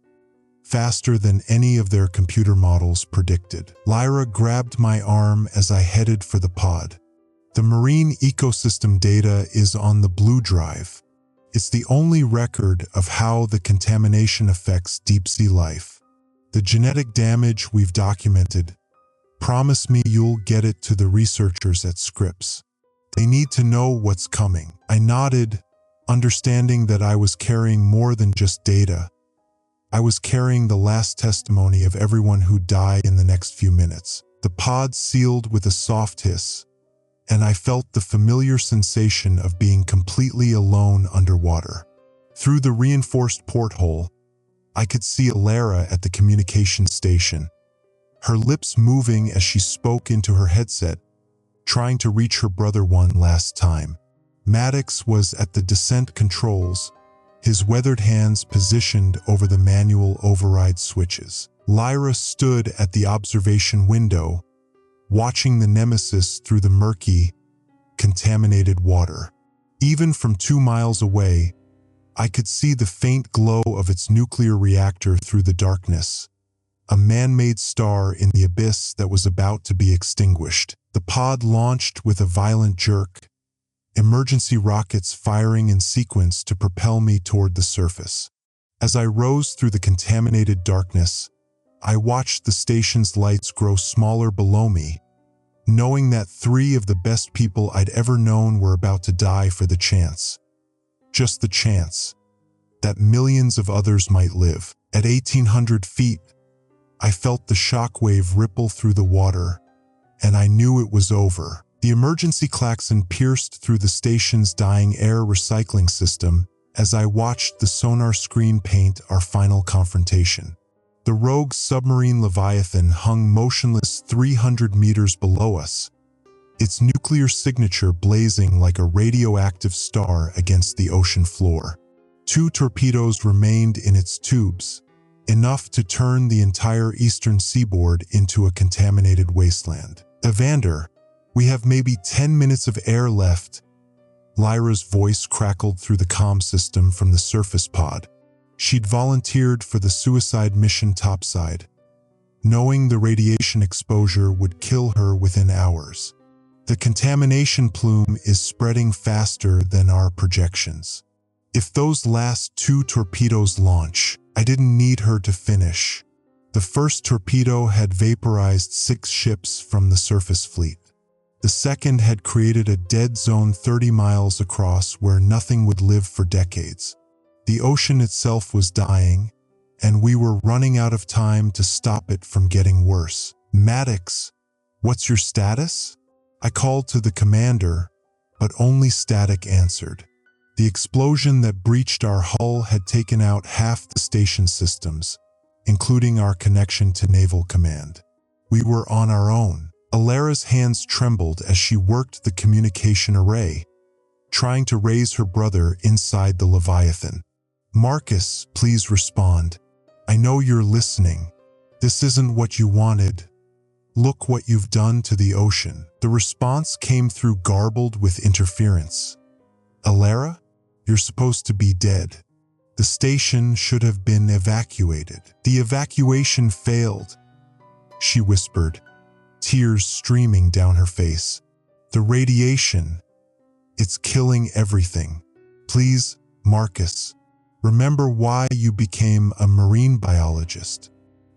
faster than any of their computer models predicted. Lyra grabbed my arm as I headed for the pod. The marine ecosystem data is on the blue drive. It's the only record of how the contamination affects deep-sea life. The genetic damage we've documented. Promise me you'll get it to the researchers at Scripps. They need to know what's coming. I nodded, understanding that I was carrying more than just data. I was carrying the last testimony of everyone who'd die in the next few minutes. The pod sealed with a soft hiss, and I felt the familiar sensation of being completely alone underwater. Through the reinforced porthole, I could see Alara at the communication station, her lips moving as she spoke into her headset, trying to reach her brother one last time. Maddox was at the descent controls, his weathered hands positioned over the manual override switches. Lyra stood at the observation window, watching the Nemesis through the murky, contaminated water. Even from 2 miles away, I could see the faint glow of its nuclear reactor through the darkness, a man-made star in the abyss that was about to be extinguished. The pod launched with a violent jerk, emergency rockets firing in sequence to propel me toward the surface. As I rose through the contaminated darkness, I watched the station's lights grow smaller below me, knowing that 3 of the best people I'd ever known were about to die for the chance. Just the chance that millions of others might live. At 1,800 feet, I felt the shockwave ripple through the water, and I knew it was over. The emergency klaxon pierced through the station's dying air recycling system as I watched the sonar screen paint our final confrontation. The rogue submarine Leviathan hung motionless 300 meters below us, its nuclear signature blazing like a radioactive star against the ocean floor. 2 torpedoes remained in its tubes, enough to turn the entire eastern seaboard into a contaminated wasteland. Evander, we have maybe 10 minutes of air left. Lyra's voice crackled through the comm system from the surface pod. She'd volunteered for the suicide mission topside, knowing the radiation exposure would kill her within hours. The contamination plume is spreading faster than our projections. If those last 2 torpedoes launch, I didn't need her to finish. The first torpedo had vaporized 6 ships from the surface fleet. The second had created a dead zone 30 miles across where nothing would live for decades. The ocean itself was dying, and we were running out of time to stop it from getting worse. Maddox, what's your status? I called to the commander, but only static answered. The explosion that breached our hull had taken out half the station systems, including our connection to Naval Command. We were on our own. Alara's hands trembled as she worked the communication array, trying to raise her brother inside the Leviathan. Marcus, please respond. I know you're listening. This isn't what you wanted. Look what you've done to the ocean. The response came through garbled with interference. Alara, you're supposed to be dead. The station should have been evacuated. The evacuation failed, she whispered, tears streaming down her face. The radiation, it's killing everything. Please, Marcus, remember why you became a marine biologist.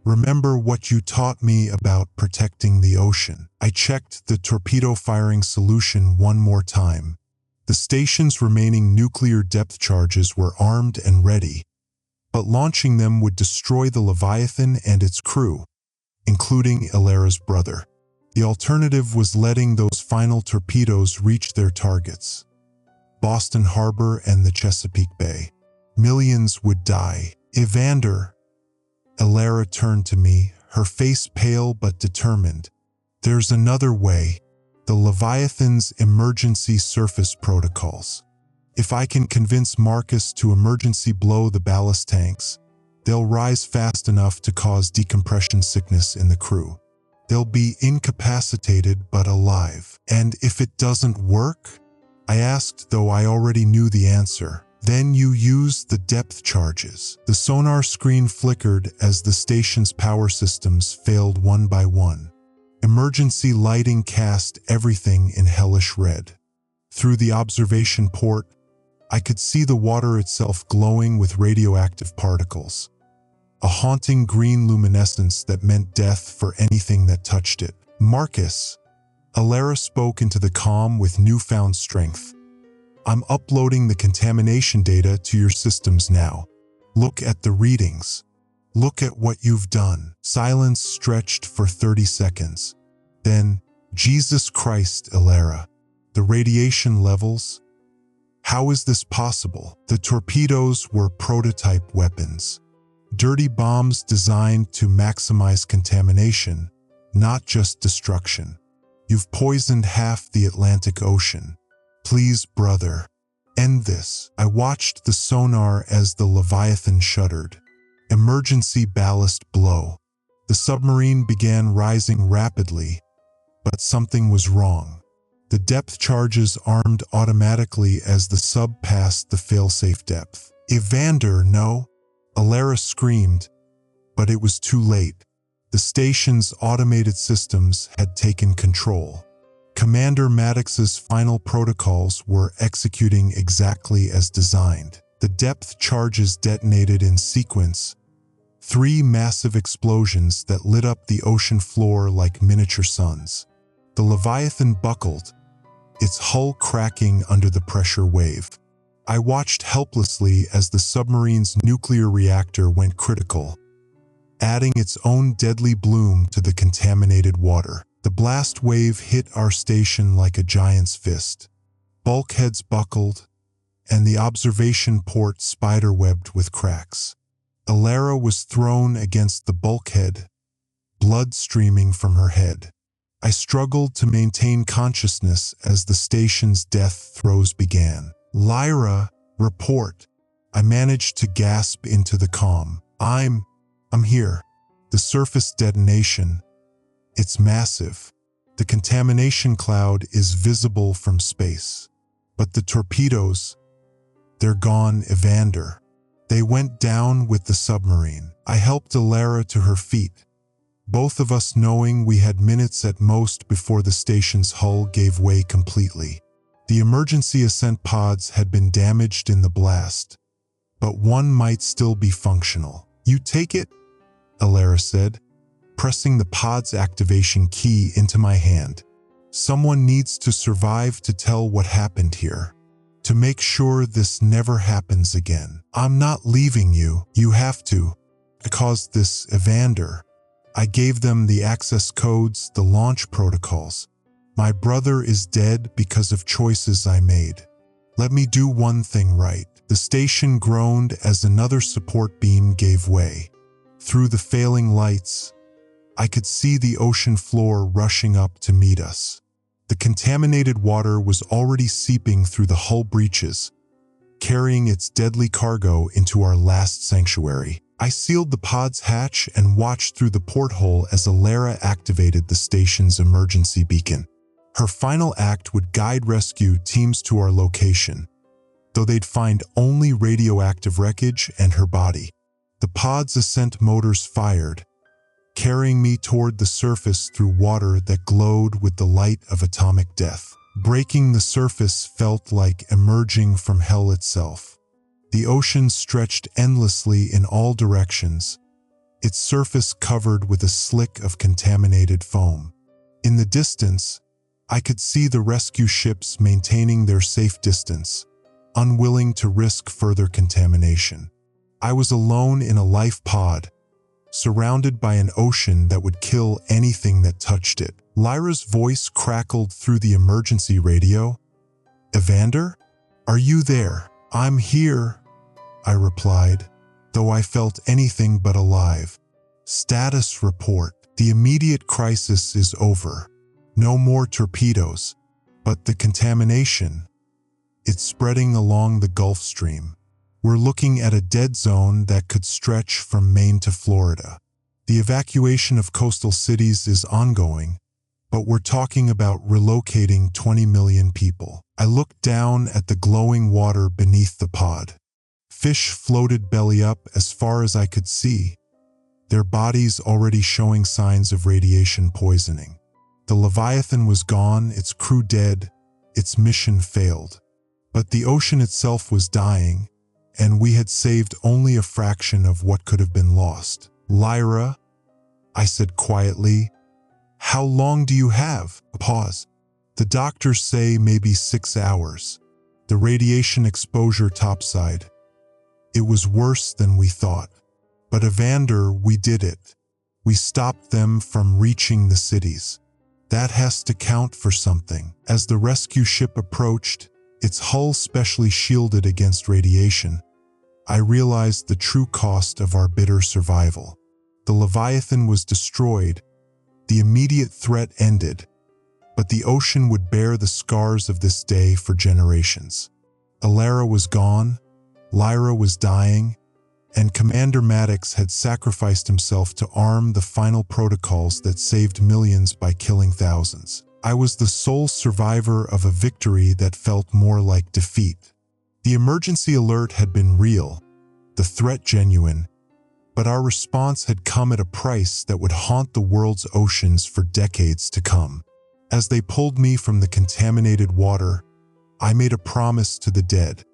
Remember what you taught me about protecting the ocean. I checked the torpedo firing solution one more time. The station's remaining nuclear depth charges were armed and ready, but launching them would destroy the Leviathan and its crew, including Alara's brother. The alternative was letting those final torpedoes reach their targets, Boston Harbor and the Chesapeake Bay. Millions would die. Evander, Alara turned to me, her face pale but determined. There's another way. The Leviathan's emergency surface protocols. If I can convince Marcus to emergency blow the ballast tanks, they'll rise fast enough to cause decompression sickness in the crew. They'll be incapacitated but alive. And if it doesn't work? I asked, though I already knew the answer. Then you used the depth charges. The sonar screen flickered as the station's power systems failed one by one. Emergency lighting cast everything in hellish red. Through the observation port, I could see the water itself glowing with radioactive particles. A haunting green luminescence that meant death for anything that touched it. "Marcus," Alara spoke into the comm with newfound strength. "I'm uploading the contamination data to your systems now. Look at the readings. Look at what you've done." Silence stretched for 30 seconds. Then, "Jesus Christ, Alara. The radiation levels? How is this possible?" The torpedoes were prototype weapons. Dirty bombs designed to maximize contamination, not just destruction. "You've poisoned half the Atlantic Ocean. Please, brother, end this." I watched the sonar as the Leviathan shuddered. Emergency ballast blow. The submarine began rising rapidly, but something was wrong. The depth charges armed automatically as the sub passed the failsafe depth. "Evander, no!" Alara screamed, but it was too late. The station's automated systems had taken control. Commander Maddox's final protocols were executing exactly as designed. The depth charges detonated in sequence, 3 massive explosions that lit up the ocean floor like miniature suns. The Leviathan buckled, its hull cracking under the pressure wave. I watched helplessly as the submarine's nuclear reactor went critical, adding its own deadly bloom to the contaminated water. The blast wave hit our station like a giant's fist. Bulkheads buckled, and the observation port spiderwebbed with cracks. Alara was thrown against the bulkhead, blood streaming from her head. I struggled to maintain consciousness as the station's death throes began. "Lyra, report." I managed to gasp into the comm. I'm here." The surface detonation. It's massive. The contamination cloud is visible from space. But the torpedoes, they're gone, Evander. They went down with the submarine. I helped Alara to her feet, both of us knowing we had minutes at most before the station's hull gave way completely. The emergency ascent pods had been damaged in the blast, but one might still be functional. "You take it?" Alara said, pressing the pod's activation key into my hand. "Someone needs to survive to tell what happened here, to make sure this never happens again. I'm not leaving you. You have to. I caused this, Evander." I gave them the access codes, the launch protocols. "My brother is dead because of choices I made. Let me do one thing right." The station groaned as another support beam gave way. Through the failing lights, I could see the ocean floor rushing up to meet us. The contaminated water was already seeping through the hull breaches, carrying its deadly cargo into our last sanctuary. I sealed the pod's hatch and watched through the porthole as Alara activated the station's emergency beacon. Her final act would guide rescue teams to our location, though they'd find only radioactive wreckage and her body. The pod's ascent motors fired, carrying me toward the surface through water that glowed with the light of atomic death. Breaking the surface felt like emerging from hell itself. The ocean stretched endlessly in all directions, its surface covered with a slick of contaminated foam. In the distance, I could see the rescue ships maintaining their safe distance, unwilling to risk further contamination. I was alone in a life pod, surrounded by an ocean that would kill anything that touched it. Lyra's voice crackled through the emergency radio. "Evander? Are you there?" "I'm here," I replied, though I felt anything but alive. "Status report. The immediate crisis is over. No more torpedoes. But the contamination, it's spreading along the Gulf Stream. We're looking at a dead zone that could stretch from Maine to Florida. The evacuation of coastal cities is ongoing, but we're talking about relocating 20 million people. I looked down at the glowing water beneath the pod. Fish floated belly up as far as I could see, their bodies already showing signs of radiation poisoning. The Leviathan was gone, its crew dead, its mission failed. But the ocean itself was dying, and we had saved only a fraction of what could have been lost. "Lyra," I said quietly, "how long do you have?" A pause. "The doctors say maybe 6 hours. The radiation exposure topside. It was worse than we thought. But Evander, we did it. We stopped them from reaching the cities. That has to count for something." As the rescue ship approached, its hull specially shielded against radiation, I realized the true cost of our bitter survival. The Leviathan was destroyed, the immediate threat ended, but the ocean would bear the scars of this day for generations. Alara was gone, Lyra was dying, and Commander Maddox had sacrificed himself to arm the final protocols that saved millions by killing thousands. I was the sole survivor of a victory that felt more like defeat. The emergency alert had been real, the threat genuine, but our response had come at a price that would haunt the world's oceans for decades to come. As they pulled me from the contaminated water, I made a promise to the dead.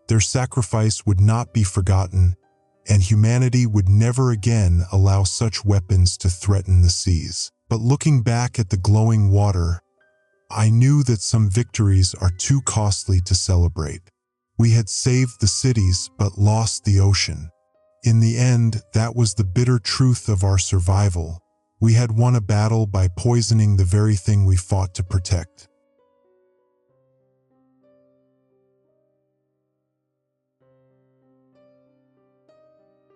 Their sacrifice would not be forgotten, and humanity would never again allow such weapons to threaten the seas. But looking back at the glowing water, I knew that some victories are too costly to celebrate. We had saved the cities but lost the ocean. In the end, that was the bitter truth of our survival. We had won a battle by poisoning the very thing we fought to protect.